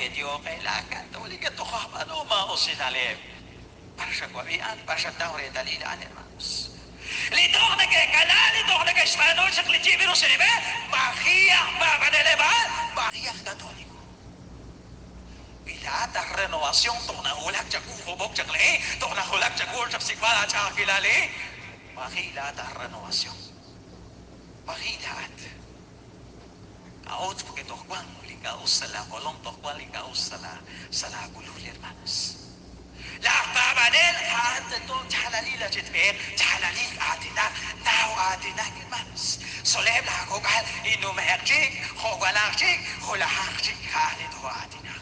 Medyo kailangan tuloy ka to kapano mo sinalim. Para sa kwabian, para sa tao rin dalilaan ni Mams. Litok na kay Kala, litok na kay Espanol sa Klijibiro Sinime, makiyak ba maneleban? Makiyak Katoliko. Bila ta renovasyon tok na hulak sa kukubok sa kli, tok na hulak sa kur sa sikmala sa kilali. Makila ta renovasyon. Makilaat. Kaot po kito kwang likaw sa la kolong tokwang likaw sa la gululir manas. Lakpa manel kaan to chalalila chitpir chalalil atina tao atina manas. Solem la kogal inumerchik kogalachik hulahachik kalit ho atina.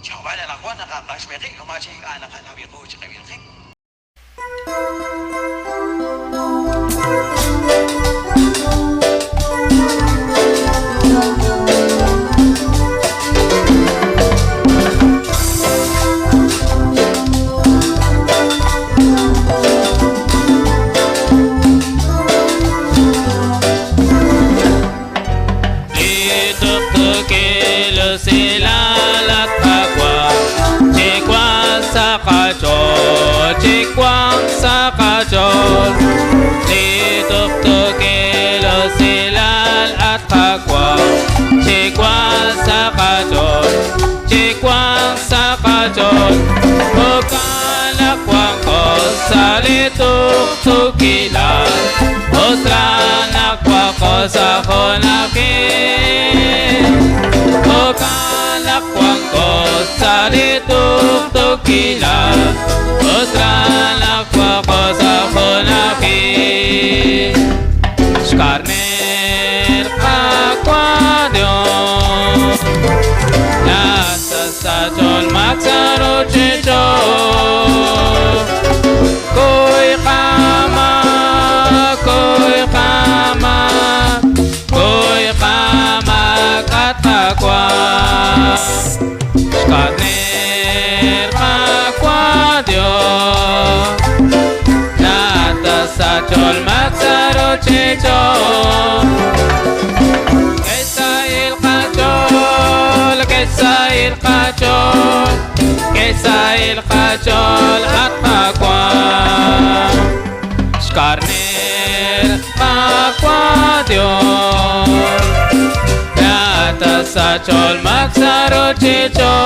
Chawan la kwa nakakasmeri kumachik anak kanabi ko chikabirking. Chikwang sa kajol, lituk-tukilo silal at kagwang. Chikwang sa kajol, chikwang sa kajol, bukalakwang ko sa lituk-tukilan. Usranakwa ko sa kunakin, bukalakwang ko sa lituk-tukilan. Usranakwa ko sa kunakin. Skarner kakwadyon, nasa sa chol magsaro chicho. Koy kama, koy kama, koy kama katakwa. Skarner kakwadyon, nasa sa chol magsaro chicho. Kesail kachol, kesail kachol, kesail kachol at kagwang. Skarner kakwadyon, nata sa chol magsaro chichon.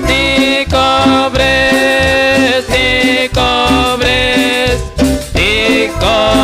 Ni cobres, ni cobres, ni cobres.